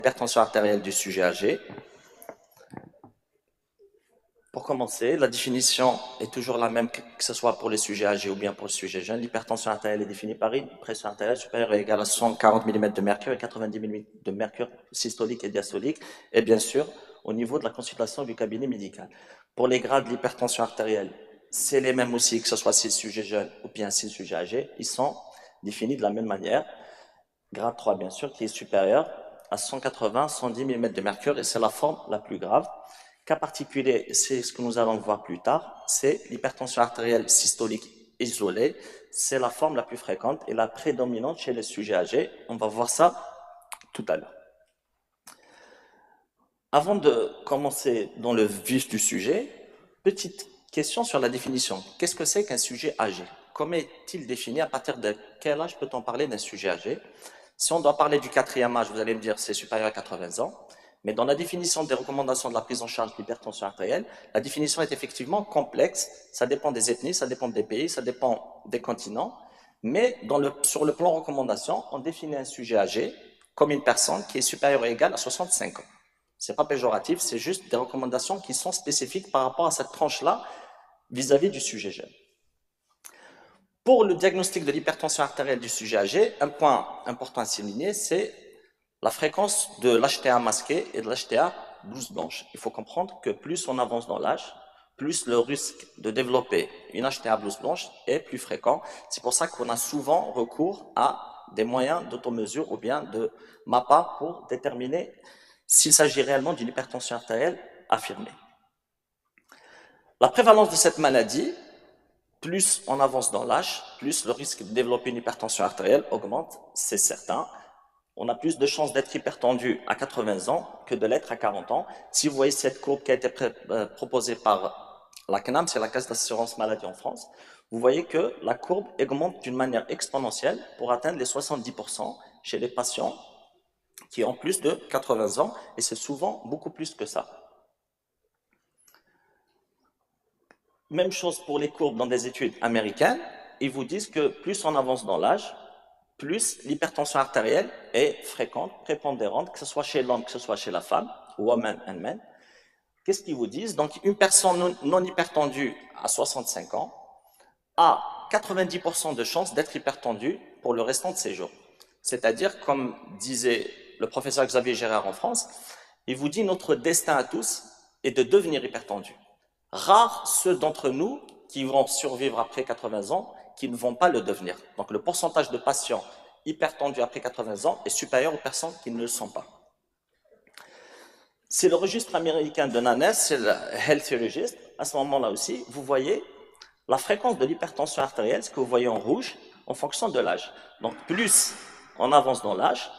L'hypertension artérielle du sujet âgé. Pour commencer, la définition est toujours la même que ce soit pour les sujets âgés ou bien pour le sujet jeune. L'hypertension artérielle est définie par une pression artérielle supérieure ou égale à 140 mm de mercure et 90 mm de mercure systolique et diastolique, et bien sûr au niveau de la consultation du cabinet médical. Pour les grades de l'hypertension artérielle, c'est les mêmes aussi, que ce soit si le sujet jeune ou bien si le sujet âgé, ils sont définis de la même manière. Grade 3, bien sûr, qui est supérieur à 180-110 mm de mercure, et c'est la forme la plus grave. Cas particulier, c'est ce que nous allons voir plus tard, c'est l'hypertension artérielle systolique isolée. C'est la forme la plus fréquente et la prédominante chez les sujets âgés. On va voir ça tout à l'heure. Avant de commencer dans le vif du sujet, petite question sur la définition. Qu'est-ce que c'est qu'un sujet âgé? Comment est-il défini? À partir de quel âge peut-on parler d'un sujet âgé? Si on doit parler du quatrième âge, vous allez me dire c'est supérieur à 80 ans. Mais dans la définition des recommandations de la prise en charge de l'hypertension artérielle, la définition est effectivement complexe. Ça dépend des ethnies, ça dépend des pays, ça dépend des continents. Mais sur le plan recommandation, on définit un sujet âgé comme une personne qui est supérieure ou égale à 65 ans. C'est pas péjoratif, c'est juste des recommandations qui sont spécifiques par rapport à cette tranche-là vis-à-vis du sujet jeune. Pour le diagnostic de l'hypertension artérielle du sujet âgé, un point important à souligner, c'est la fréquence de l'HTA masqué et de l'HTA blouse blanche. Il faut comprendre que plus on avance dans l'âge, plus le risque de développer une HTA blouse blanche est plus fréquent. C'est pour ça qu'on a souvent recours à des moyens d'automesure ou bien de MAPA pour déterminer s'il s'agit réellement d'une hypertension artérielle affirmée. La prévalence de cette maladie, plus on avance dans l'âge, plus le risque de développer une hypertension artérielle augmente, c'est certain. On a plus de chances d'être hypertendu à 80 ans que de l'être à 40 ans. Si vous voyez cette courbe qui a été proposée par la CNAM, c'est la Caisse d'assurance maladie en France, vous voyez que la courbe augmente d'une manière exponentielle pour atteindre les 70% chez les patients qui ont plus de 80 ans, et c'est souvent beaucoup plus que ça. Même chose pour les courbes dans des études américaines, ils vous disent que plus on avance dans l'âge, plus l'hypertension artérielle est fréquente, prépondérante, que ce soit chez l'homme, que ce soit chez la femme, woman and men. Qu'est-ce qu'ils vous disent? Donc, une personne non hypertendue à 65 ans a 90% de chances d'être hypertendue pour le restant de ses jours. C'est-à-dire, comme disait le professeur Xavier Gérard en France, il vous dit notre destin à tous est de devenir hypertendu. Rares ceux d'entre nous qui vont survivre après 80 ans qui ne vont pas le devenir. Donc le pourcentage de patients hypertendus après 80 ans est supérieur aux personnes qui ne le sont pas. C'est le registre américain de NANES, c'est le Healthy Register. À ce moment-là aussi, vous voyez la fréquence de l'hypertension artérielle, ce que vous voyez en rouge, en fonction de l'âge. Donc plus on avance dans l'âge,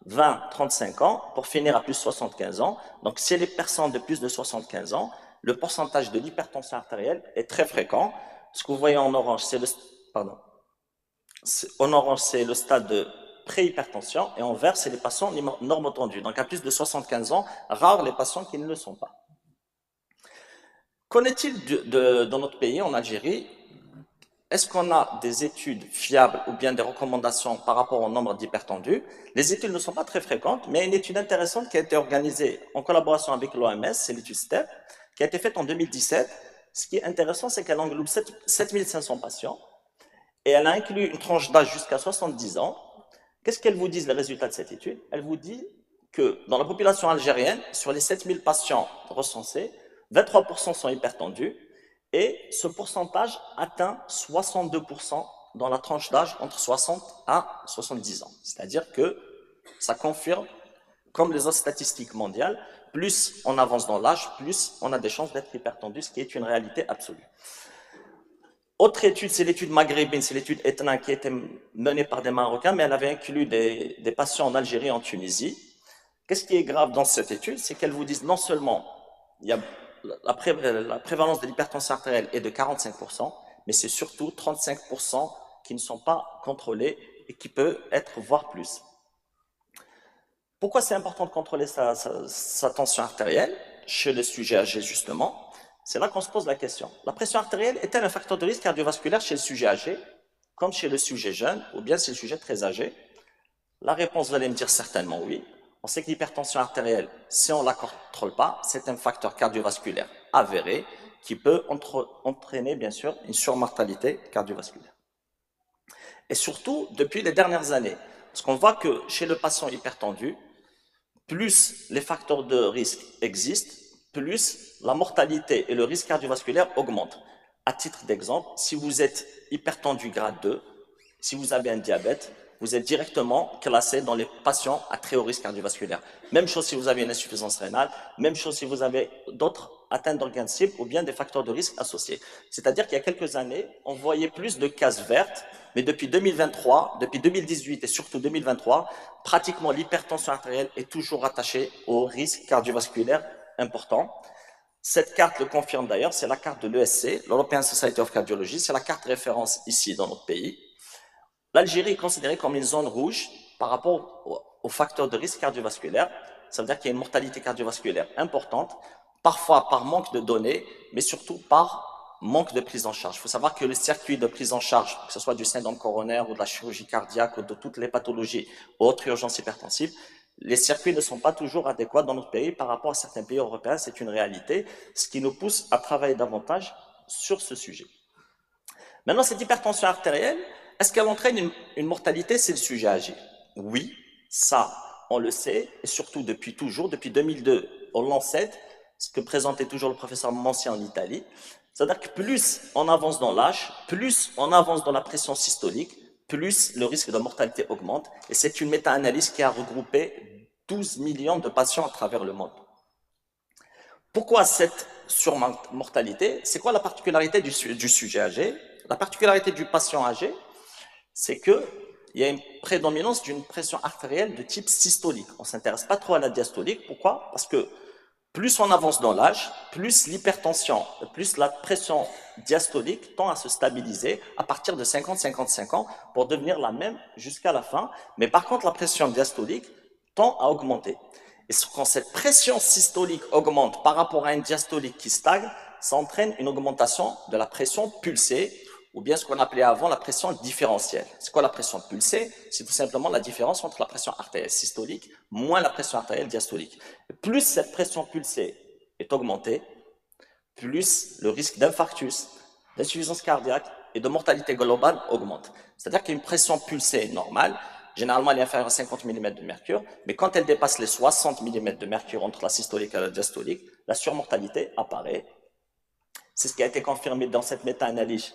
20, 35 ans, pour finir à plus de 75 ans. Donc c'est les personnes de plus de 75 ans, le pourcentage de l'hypertension artérielle est très fréquent. Ce que vous voyez en orange, c'est le stade de préhypertension, et en vert, c'est les patients normotendus. Donc à plus de 75 ans, rares les patients qui ne le sont pas. Qu'en est-il dans notre pays, en Algérie? Est-ce qu'on a des études fiables ou bien des recommandations par rapport au nombre d'hypertendus? Les études ne sont pas très fréquentes, mais une étude intéressante qui a été organisée en collaboration avec l'OMS, c'est l'étude STEP, qui a été faite en 2017. Ce qui est intéressant, c'est qu'elle englobe 7500 patients et elle a inclus une tranche d'âge jusqu'à 70 ans. Qu'est-ce qu'elle vous dit, les résultats de cette étude? Elle vous dit que dans la population algérienne, sur les 7000 patients recensés, 23% sont hypertendus, et ce pourcentage atteint 62% dans la tranche d'âge entre 60 à 70 ans. C'est-à-dire que ça confirme, comme les autres statistiques mondiales, plus on avance dans l'âge, plus on a des chances d'être hypertendu, ce qui est une réalité absolue. Autre étude, c'est l'étude maghrébine, c'est l'étude ETNA qui a été menée par des Marocains, mais elle avait inclus des patients en Algérie et en Tunisie. Qu'est-ce qui est grave dans cette étude? C'est qu'elle vous dit non seulement il y a la prévalence de l'hypertension artérielle est de 45%, mais c'est surtout 35% qui ne sont pas contrôlés et qui peut être voire plus. Pourquoi c'est important de contrôler sa tension artérielle chez les sujets âgés, justement? C'est là qu'on se pose la question. La pression artérielle est-elle un facteur de risque cardiovasculaire chez le sujet âgé, comme chez le sujet jeune, ou bien chez le sujet très âgé? La réponse, vous allez me dire certainement oui. On sait que l'hypertension artérielle, si on ne la contrôle pas, c'est un facteur cardiovasculaire avéré qui peut entraîner, bien sûr, une surmortalité cardiovasculaire. Et surtout, depuis les dernières années, parce qu'on voit que chez le patient hypertendu, plus les facteurs de risque existent, plus la mortalité et le risque cardiovasculaire augmentent. À titre d'exemple, si vous êtes hypertendu grade 2, si vous avez un diabète, vous êtes directement classé dans les patients à très haut risque cardiovasculaire. Même chose si vous avez une insuffisance rénale, même chose si vous avez d'autres atteintes d'organes cibles ou bien des facteurs de risque associés. C'est-à-dire qu'il y a quelques années, on voyait plus de cases vertes, mais depuis 2023, depuis 2018 et surtout 2023, pratiquement l'hypertension artérielle est toujours attachée au risque cardiovasculaire important. Cette carte le confirme d'ailleurs, c'est la carte de l'ESC, l'European Society of Cardiology, c'est la carte référence ici dans notre pays. L'Algérie est considérée comme une zone rouge par rapport aux facteurs de risque cardiovasculaire. Ça veut dire qu'il y a une mortalité cardiovasculaire importante, parfois par manque de données, mais surtout par manque de prise en charge. Il faut savoir que le circuit de prise en charge, que ce soit du syndrome coronaire ou de la chirurgie cardiaque ou de toutes les pathologies ou autres urgences hypertensives, les circuits ne sont pas toujours adéquats dans notre pays par rapport à certains pays européens, c'est une réalité, ce qui nous pousse à travailler davantage sur ce sujet. Maintenant, cette hypertension artérielle, est-ce qu'elle entraîne une mortalité? C'est le sujet âgé. Oui, ça, on le sait, et surtout depuis toujours, depuis 2002, au Lancet, ce que présentait toujours le professeur Mansi en Italie. C'est-à-dire que plus on avance dans l'âge, plus on avance dans la pression systolique, plus le risque de mortalité augmente. Et c'est une méta-analyse qui a regroupé 12 millions de patients à travers le monde. Pourquoi cette surmortalité? C'est quoi la particularité du sujet âgé? La particularité du patient âgé, c'est qu'il y a une prédominance d'une pression artérielle de type systolique. On ne s'intéresse pas trop à la diastolique. Pourquoi? Parce que plus on avance dans l'âge, plus l'hypertension, plus la pression diastolique tend à se stabiliser à partir de 50-55 ans pour devenir la même jusqu'à la fin. Mais par contre, la pression diastolique tend à augmenter. Et quand cette pression systolique augmente par rapport à une diastolique qui stagne, ça entraîne une augmentation de la pression pulsée, ou bien ce qu'on appelait avant la pression différentielle. C'est quoi la pression pulsée? C'est tout simplement la différence entre la pression artérielle systolique moins la pression artérielle diastolique. Et plus cette pression pulsée est augmentée, plus le risque d'infarctus, d'insuffisance cardiaque et de mortalité globale augmente. C'est-à-dire qu'une pression pulsée normale, généralement elle est inférieure à 50 mm de mercure, mais quand elle dépasse les 60 mm de mercure entre la systolique et la diastolique, la surmortalité apparaît. C'est ce qui a été confirmé dans cette méta-analyse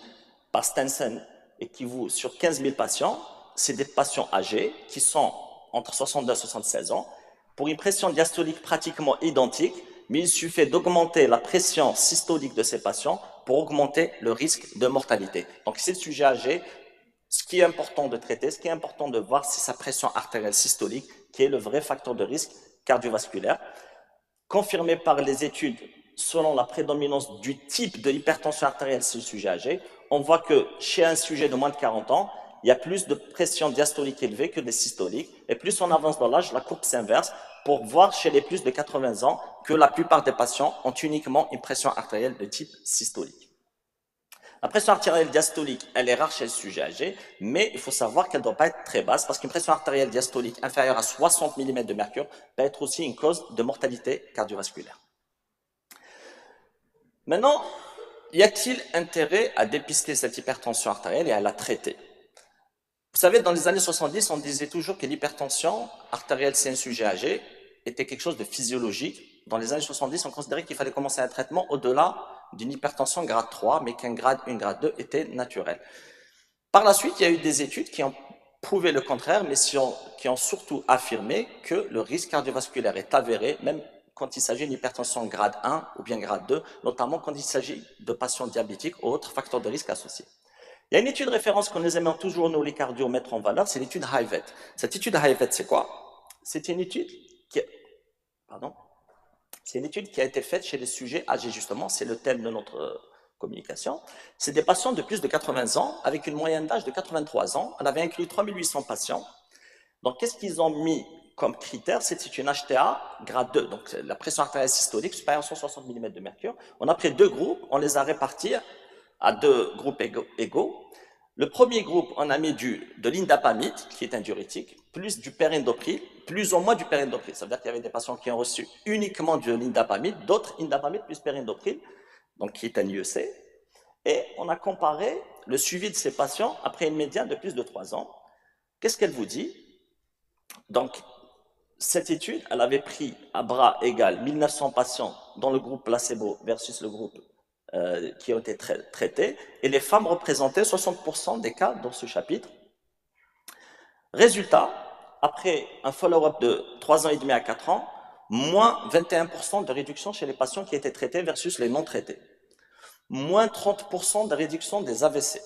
par Stenson et qui vous, sur 15 000 patients, c'est des patients âgés qui sont entre 62 et 76 ans, pour une pression diastolique pratiquement identique, mais il suffit d'augmenter la pression systolique de ces patients pour augmenter le risque de mortalité. Donc, c'est le sujet âgé. Ce qui est important de traiter, ce qui est important de voir, c'est sa pression artérielle systolique, qui est le vrai facteur de risque cardiovasculaire, confirmé par les études selon la prédominance du type de hypertension artérielle chez le sujet âgé. On voit que chez un sujet de moins de 40 ans, il y a plus de pression diastolique élevée que des systoliques. Et plus on avance dans l'âge, la courbe s'inverse pour voir chez les plus de 80 ans que la plupart des patients ont uniquement une pression artérielle de type systolique. La pression artérielle diastolique, elle est rare chez le sujet âgé, mais il faut savoir qu'elle ne doit pas être très basse parce qu'une pression artérielle diastolique inférieure à 60 mm de mercure peut être aussi une cause de mortalité cardiovasculaire. Maintenant, y a-t-il intérêt à dépister cette hypertension artérielle et à la traiter? Vous savez, dans les années 70, on disait toujours que l'hypertension artérielle, c'est un sujet âgé, était quelque chose de physiologique. Dans les années 70, on considérait qu'il fallait commencer un traitement au-delà d'une hypertension grade 3, mais qu'un grade 1, grade 2 était naturel. Par la suite, il y a eu des études qui ont prouvé le contraire, mais qui ont surtout affirmé que le risque cardiovasculaire est avéré, même quand il s'agit d'une hypertension grade 1 ou bien grade 2, notamment quand il s'agit de patients diabétiques ou autres facteurs de risque associés. Il y a une étude de référence que nous aimons toujours, nous les cardio, mettre en valeur, c'est l'étude HIVET. Cette étude HIVET, c'est quoi? C'est une étude qui a été faite chez les sujets âgés, justement, c'est le thème de notre communication. C'est des patients de plus de 80 ans, avec une moyenne d'âge de 83 ans. On avait inclus 3800 patients. Donc, qu'est-ce qu'ils ont mis comme critère? C'est une HTA grade 2, donc la pression artérielle systolique supérieure à 160 mm de mercure. On a pris deux groupes, on les a répartis à deux groupes égaux. Le premier groupe, on a mis de l'indapamide, qui est un diurétique, plus du perindopril, plus ou moins du perindopril. Ça veut dire qu'il y avait des patients qui ont reçu uniquement de l'indapamide, d'autres indapamide plus perindopril, donc qui est un IEC. Et on a comparé le suivi de ces patients après une médiane de plus de 3 ans. Qu'est-ce qu'elle vous dit? Donc, cette étude, elle avait pris à bras égal 1900 patients dans le groupe placebo versus le groupe qui ont été traités, et les femmes représentaient 60% des cas dans ce chapitre. Résultat, après un follow-up de 3 ans et demi à 4 ans, moins 21% de réduction chez les patients qui étaient traités versus les non traités. Moins 30% de réduction des AVC.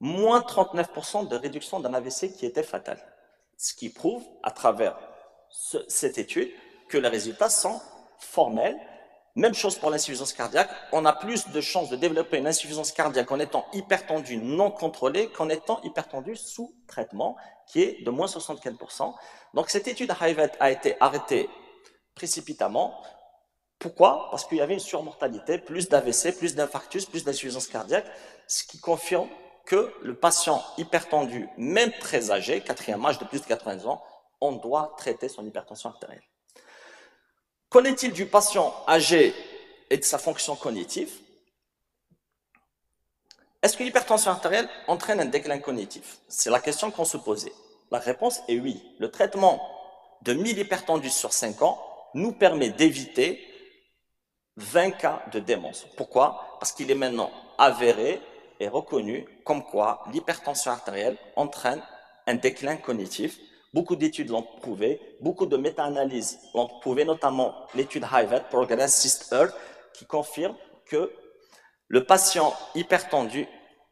Moins 39% de réduction d'un AVC qui était fatal. Ce qui prouve, à travers cette étude, que les résultats sont formels. Même chose pour l'insuffisance cardiaque. On a plus de chances de développer une insuffisance cardiaque en étant hypertendu non contrôlé qu'en étant hypertendu sous traitement, qui est de moins 75%. Donc cette étude Hivet a été arrêtée précipitamment. Pourquoi? Parce qu'il y avait une surmortalité, plus d'AVC, plus d'infarctus, plus d'insuffisance cardiaque, ce qui confirme que le patient hypertendu, même très âgé, quatrième âge de plus de 80 ans, on doit traiter son hypertension artérielle. Qu'en est-il du patient âgé et de sa fonction cognitive? Est-ce que l'hypertension artérielle entraîne un déclin cognitif? C'est la question qu'on se posait. La réponse est oui. Le traitement de 1000 hypertendus sur 5 ans nous permet d'éviter 20 cas de démence. Pourquoi? Parce qu'il est maintenant avéré et reconnu comme quoi l'hypertension artérielle entraîne un déclin cognitif. Beaucoup d'études l'ont prouvé, beaucoup de méta-analyses l'ont prouvé, notamment l'étude Hivet, Progress Cyst Earth, qui confirme que le patient hypertendu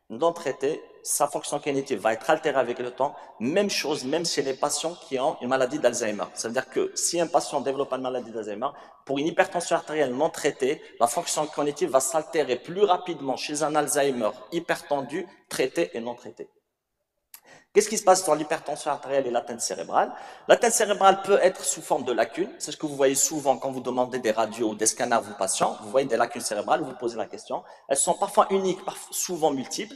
non traité, sa fonction cognitive va être altérée avec le temps. Même chose, même chez les patients qui ont une maladie d'Alzheimer. Ça veut dire que si un patient développe une maladie d'Alzheimer, pour une hypertension artérielle non traitée, la fonction cognitive va s'altérer plus rapidement chez un Alzheimer hypertendu, traité et non traité. Qu'est-ce qui se passe dans l'hypertension artérielle et l'atteinte cérébrale? L'atteinte cérébrale peut être sous forme de lacunes. C'est ce que vous voyez souvent quand vous demandez des radios ou des scanners à vos patients. Vous voyez des lacunes cérébrales, vous posez la question. Elles sont parfois uniques, souvent multiples.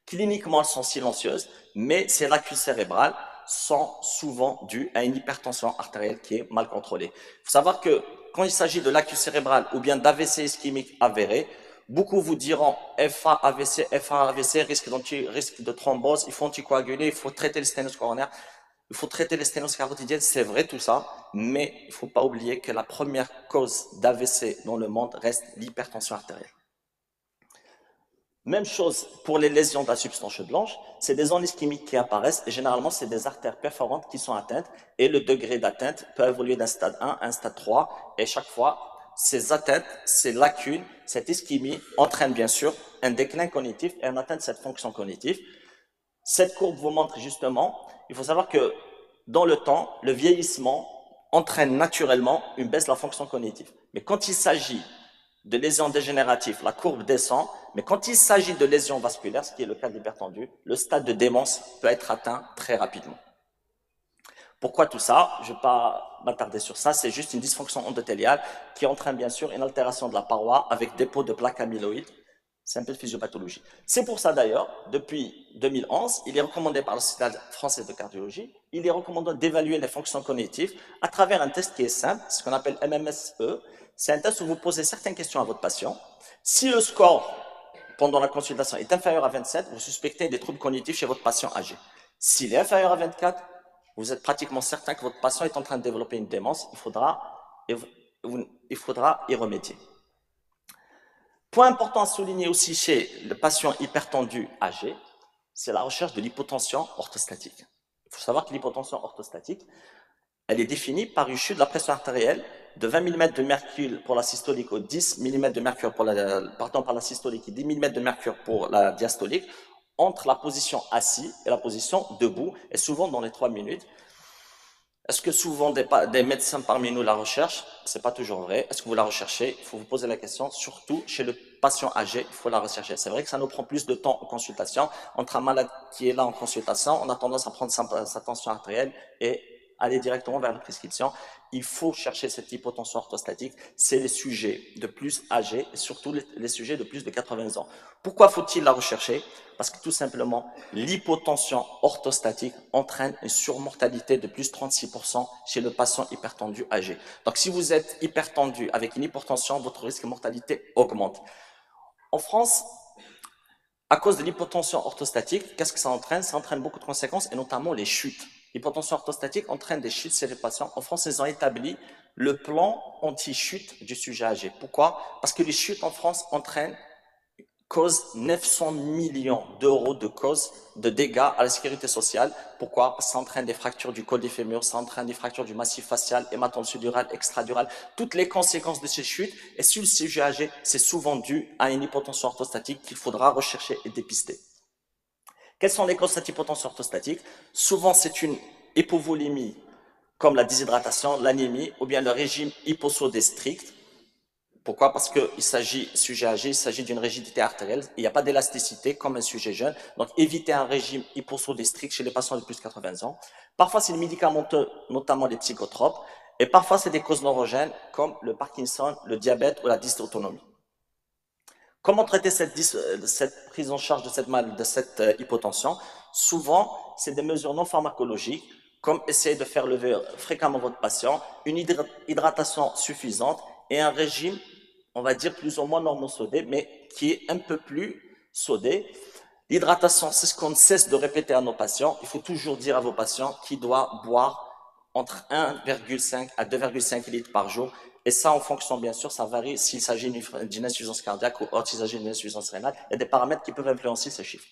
Cliniquement, elles sont silencieuses, mais ces lacunes cérébrales sont souvent dues à une hypertension artérielle qui est mal contrôlée. Il faut savoir que quand il s'agit de lacunes cérébrales ou bien d'AVC ischémique avéré, beaucoup vous diront FA, AVC, FA, AVC, risque de thrombose, il faut anticoaguler, il faut traiter les sténoses coronaires, il faut traiter les sténoses carotidiennes, c'est vrai tout ça, mais il ne faut pas oublier que la première cause d'AVC dans le monde reste l'hypertension artérielle. Même chose pour les lésions de la substance chaude blanche, c'est des zones ischémiques qui apparaissent et généralement c'est des artères perforantes qui sont atteintes et le degré d'atteinte peut évoluer d'un stade 1 à un stade 3 et chaque fois ces atteintes, ces lacunes, cette ischémie entraînent bien sûr un déclin cognitif et une atteinte de cette fonction cognitive. Cette courbe vous montre justement, il faut savoir que dans le temps, le vieillissement entraîne naturellement une baisse de la fonction cognitive. Mais quand il s'agit de lésions dégénératives, la courbe descend, mais quand il s'agit de lésions vasculaires, ce qui est le cas de l'hypertendu, le stade de démence peut être atteint très rapidement. Pourquoi tout ça? Je ne vais pas m'attarder sur ça, c'est juste une dysfonction endothéliale qui entraîne bien sûr une altération de la paroi avec dépôt de plaques amyloïdes. C'est un peu de physiopathologie. C'est pour ça d'ailleurs, depuis 2011, il est recommandé par le Société française de cardiologie, il est recommandé d'évaluer les fonctions cognitives à travers un test qui est simple, ce qu'on appelle MMSE. C'est un test où vous posez certaines questions à votre patient. Si le score pendant la consultation est inférieur à 27, vous suspectez des troubles cognitifs chez votre patient âgé. S'il est inférieur à 24, vous êtes pratiquement certain que votre patient est en train de développer une démence, il faudra y remédier. Point important à souligner aussi chez le patient hypertendu âgé, c'est la recherche de l'hypotension orthostatique. Il faut savoir que l'hypotension orthostatique, elle est définie par une chute de la pression artérielle de 20 mm de mercure pour la systolique ou 10 mm de mercure pour par la systolique et 10 mm de mercure pour la diastolique, entre la position assis et la position debout, et souvent dans les 3 minutes. Est-ce que souvent des médecins parmi nous la recherchent? C'est pas toujours vrai. Est-ce que vous la recherchez? Il faut vous poser la question, surtout chez le patient âgé, il faut la rechercher. C'est vrai que ça nous prend plus de temps en consultation. Entre un malade qui est là en consultation, on a tendance à prendre sa tension artérielle et aller directement vers la prescription. Il faut chercher cette hypotension orthostatique. C'est les sujets de plus âgés et surtout les sujets de plus de 80 ans. Pourquoi faut-il la rechercher? Parce que tout simplement, l'hypotension orthostatique entraîne une surmortalité de plus de 36% chez le patient hypertendu âgé. Donc si vous êtes hypertendu avec une hypertension, votre risque de mortalité augmente. En France, à cause de l'hypotension orthostatique, qu'est-ce que ça entraîne? Ça entraîne beaucoup de conséquences et notamment les chutes. L'hypotension orthostatique entraîne des chutes chez les patients. En France, ils ont établi le plan anti-chute du sujet âgé. Pourquoi? Parce que les chutes en France causent 900 millions d'euros de causes de dégâts à la sécurité sociale. Pourquoi? Parce que ça entraîne des fractures du col des fémurs, ça entraîne des fractures du massif facial, hématome suddural, extradural, toutes les conséquences de ces chutes. Et sur le sujet âgé, c'est souvent dû à une hypotension orthostatique qu'il faudra rechercher et dépister. Quelles sont les causes de cette hypotension orthostatique? Souvent, c'est une hypovolémie, comme la déshydratation, l'anémie, ou bien le régime hyposodé strict. Pourquoi? Parce qu'il s'agit, sujet âgé, il s'agit d'une rigidité artérielle, il n'y a pas d'élasticité comme un sujet jeune, donc éviter un régime hyposodé strict chez les patients de plus de 80 ans. Parfois, c'est les médicamenteux, notamment les psychotropes, et parfois, c'est des causes neurogènes comme le Parkinson, le diabète ou la dysautonomie. Comment traiter cette prise en charge de cette hypotension? Souvent, c'est des mesures non pharmacologiques, comme essayer de faire lever fréquemment votre patient, une hydratation suffisante et un régime, on va dire, plus ou moins normosodé, mais qui est un peu plus sodé. L'hydratation, c'est ce qu'on ne cesse de répéter à nos patients. Il faut toujours dire à vos patients qu'ils doivent boire entre 1,5 à 2,5 litres par jour. Et ça, en fonction, bien sûr, ça varie s'il s'agit d'une insuffisance cardiaque ou autre, s'il s'agit d'une insuffisance rénale. Il y a des paramètres qui peuvent influencer ces chiffres.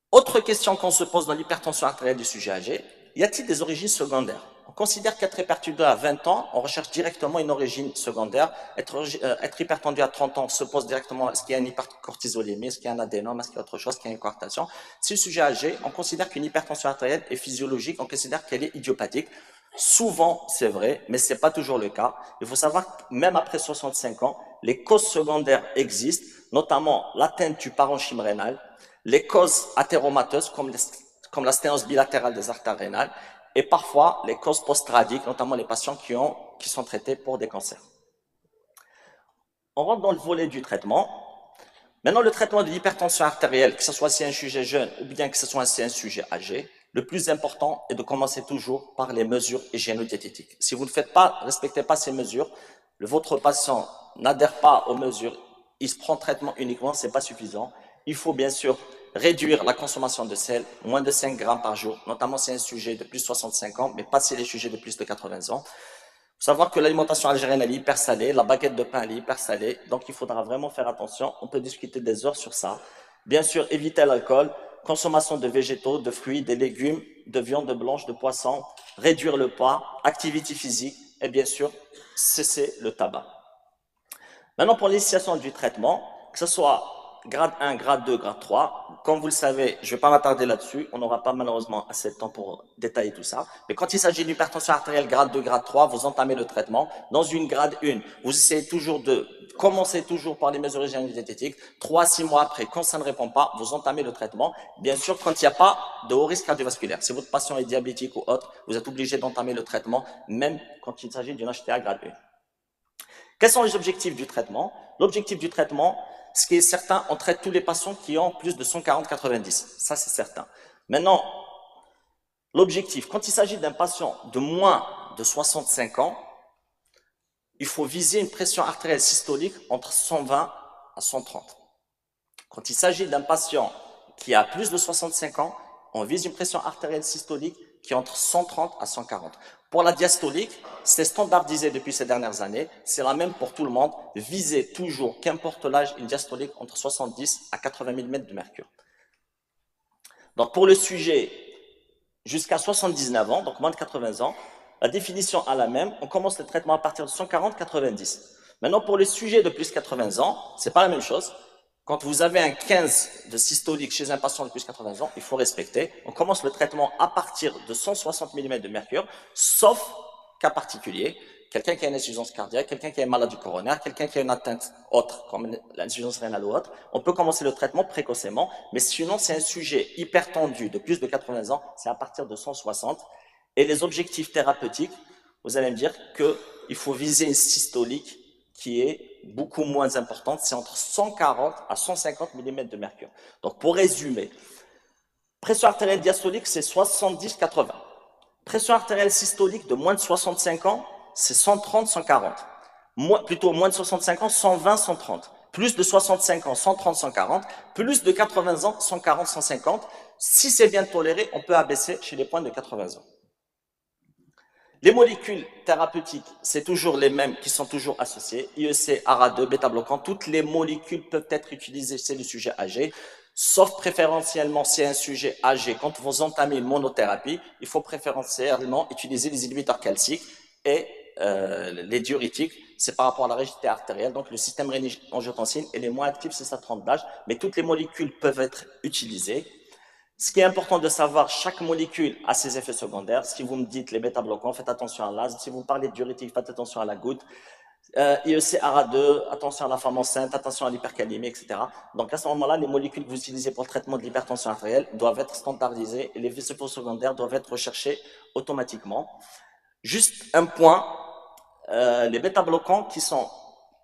Autre question qu'on se pose dans l'hypertension artérielle du sujet âgé, y a-t-il des origines secondaires? On considère qu'être hypertendu à 20 ans, on recherche directement une origine secondaire. Être hypertendu à 30 ans, on se pose directement est-ce qu'il y a une hypercortisolémie, est-ce qu'il y a un adénome, est-ce qu'il y a autre chose, est-ce qu'il y a une coarctation. Si le sujet âgé, on considère qu'une hypertension artérielle est physiologique, on considère qu'elle est idiopathique. Souvent, c'est vrai, mais ce n'est pas toujours le cas. Il faut savoir que même après 65 ans, les causes secondaires existent, notamment l'atteinte du parenchyme rénal, les causes athéromateuses comme la sténose bilatérale des artères rénales et parfois les causes post-radiques, notamment les patients qui sont traités pour des cancers. On rentre dans le volet du traitement. Maintenant, le traitement de l'hypertension artérielle, que ce soit si un sujet jeune ou bien que ce soit si un sujet âgé, le plus important est de commencer toujours par les mesures hygiéno-diététiques. Si vous ne respectez pas ces mesures, votre patient n'adhère pas aux mesures, il se prend traitement uniquement, ce n'est pas suffisant. Il faut bien sûr réduire la consommation de sel, moins de 5 grammes par jour, notamment si c'est un sujet de plus de 65 ans, mais pas si les sujets de plus de 80 ans. Il faut savoir que l'alimentation algérienne, elle est hyper salée, la baguette de pain, elle est hyper salée, donc il faudra vraiment faire attention. On peut discuter des heures sur ça. Bien sûr, éviter l'alcool, consommation de végétaux, de fruits, des légumes, de viande blanche, de poisson, réduire le poids, activité physique, et bien sûr, cesser le tabac. Maintenant, pour l'initiation du traitement, que ce soit grade 1, grade 2, grade 3, comme vous le savez, je ne vais pas m'attarder là-dessus, on n'aura pas malheureusement assez de temps pour détailler tout ça, mais quand il s'agit d'hypertension artérielle grade 2, grade 3, vous entamez le traitement. Dans une grade 1, vous essayez toujours de commencer toujours par les mesures hygiéno-diététiques, 3 à 6 mois après, quand ça ne répond pas, vous entamez le traitement, bien sûr quand il n'y a pas de haut risque cardiovasculaire. Si votre patient est diabétique ou autre, vous êtes obligé d'entamer le traitement, même quand il s'agit d'une HTA grade 1. Quels sont les objectifs du traitement? L'objectif du traitement, ce qui est certain, on traite tous les patients qui ont plus de 140-90. Ça, c'est certain. Maintenant, l'objectif, quand il s'agit d'un patient de moins de 65 ans, il faut viser une pression artérielle systolique entre 120 à 130. Quand il s'agit d'un patient qui a plus de 65 ans, on vise une pression artérielle systolique qui est entre 130 à 140. Pour la diastolique, c'est standardisé depuis ces dernières années, c'est la même pour tout le monde, visez toujours, qu'importe l'âge, une diastolique entre 70 à 80 mm de mercure. Donc pour le sujet jusqu'à 79 ans, donc moins de 80 ans, la définition est la même, on commence le traitement à partir de 140-90. Maintenant pour le sujet de plus de 80 ans, c'est pas la même chose. Quand vous avez un 15 de systolique chez un patient de plus de 80 ans, il faut respecter. On commence le traitement à partir de 160 mm de mercure, sauf cas particulier. quelqu'un qui a une insuffisance cardiaque, quelqu'un qui a une maladie coronaire, quelqu'un qui a une atteinte autre, comme l'insuffisance rénale ou autre, on peut commencer le traitement précocement, mais sinon, c'est un sujet hypertendu de plus de 80 ans, c'est à partir de 160. Et les objectifs thérapeutiques, vous allez me dire qu'il faut viser une systolique qui est beaucoup moins importante, c'est entre 140 à 150 mm de mercure. Donc, pour résumer, pression artérielle diastolique, c'est 70-80. Pression artérielle systolique de moins de 65 ans, c'est 130-140. Plutôt moins de 65 ans, 120-130. Plus de 65 ans, 130-140. Plus de 80 ans, 140-150. Si c'est bien toléré, on peut abaisser chez les points de 80 ans. Les molécules thérapeutiques, c'est toujours les mêmes qui sont toujours associées. IEC, ARA2, bêta-bloquant, toutes les molécules peuvent être utilisées chez le sujet âgé, sauf préférentiellement si c'est un sujet âgé. Quand vous entamez une monothérapie, il faut préférentiellement utiliser les inhibiteurs calciques et les diurétiques. C'est par rapport à la rigidité artérielle. Donc le système rénine-angiotensine est les moins actif, c'est sa tranche d'âge, mais toutes les molécules peuvent être utilisées. Ce qui est important de savoir, chaque molécule a ses effets secondaires. Si vous me dites les bêta-bloquants, faites attention à l'asthme. Si vous parlez de diurétique, faites attention à la goutte. IEC ARA2, attention à la femme enceinte, attention à l'hypercalémie, etc. Donc à ce moment-là, les molécules que vous utilisez pour le traitement de l'hypertension artérielle doivent être standardisées et les effets secondaires doivent être recherchés automatiquement. Juste un point, les bêta-bloquants qui sont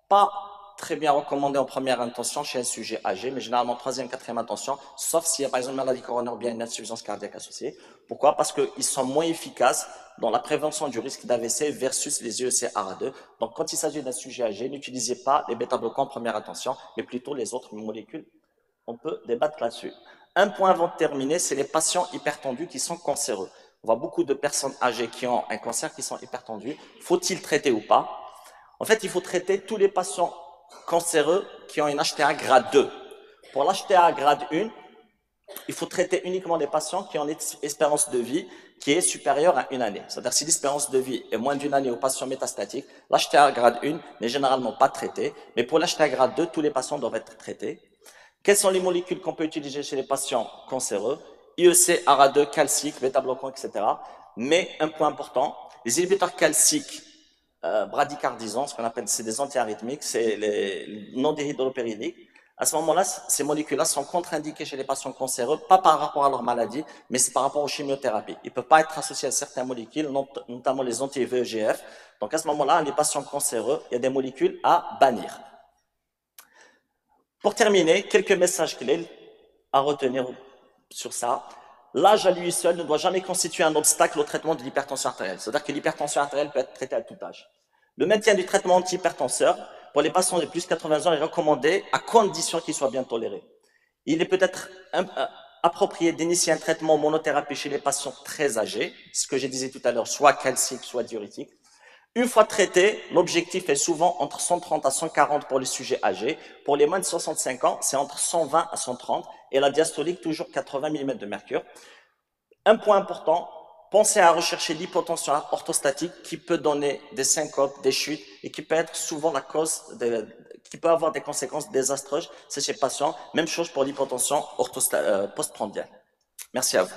pas très bien recommandés en première intention chez un sujet âgé, mais généralement troisième, quatrième intention, sauf s'il y a par exemple une maladie coronaire ou bien une insuffisance cardiaque associée. Pourquoi? Parce qu'ils sont moins efficaces dans la prévention du risque d'AVC versus les IEC ARA2. Donc quand il s'agit d'un sujet âgé, n'utilisez pas les bêta-bloquants en première intention, mais plutôt les autres molécules. On peut débattre là-dessus. Un point avant de terminer, c'est les patients hypertendus qui sont cancéreux. On voit beaucoup de personnes âgées qui ont un cancer qui sont hypertendues. Faut-il traiter ou pas? En fait, il faut traiter tous les patients cancéreux qui ont une HTA grade 2. Pour l'HTA grade 1, il faut traiter uniquement les patients qui ont une espérance de vie qui est supérieure à une année. C'est-à-dire si l'espérance de vie est moins d'une année aux patients métastatiques, l'HTA grade 1 n'est généralement pas traité, mais pour l'HTA grade 2, tous les patients doivent être traités. Quelles sont les molécules qu'on peut utiliser chez les patients cancéreux? IEC, ARA2, calcique, bêta-bloquant, etc. Mais un point important, les inhibiteurs calciques bradycardisants, ce qu'on appelle, c'est des antiarythmiques, c'est les non-dihydropyridiques. À ce moment-là, ces molécules-là sont contre-indiquées chez les patients cancéreux, pas par rapport à leur maladie, mais c'est par rapport aux chimiothérapies. Ils ne peuvent pas être associés à certaines molécules, notamment les anti-VEGF. Donc à ce moment-là, les patients cancéreux, il y a des molécules à bannir. Pour terminer, quelques messages clés à retenir sur ça. L'âge à lui seul ne doit jamais constituer un obstacle au traitement de l'hypertension artérielle. C'est-à-dire que l'hypertension artérielle peut être traitée à tout âge. Le maintien du traitement antihypertenseur pour les patients de plus de 80 ans est recommandé à condition qu'il soit bien toléré. Il est peut-être approprié d'initier un traitement monothérapie chez les patients très âgés, ce que j'ai dit tout à l'heure, soit calcique, soit diurétique. Une fois traité, l'objectif est souvent entre 130 à 140 pour les sujets âgés. Pour les moins de 65 ans, c'est entre 120 à 130 et la diastolique toujours 80 mm de mercure. Un point important, pensez à rechercher l'hypotension orthostatique qui peut donner des syncopes, des chutes et qui peut être souvent la cause, qui peut avoir des conséquences désastreuses chez ces patients. Même chose pour l'hypotension postprandiale. Merci à vous.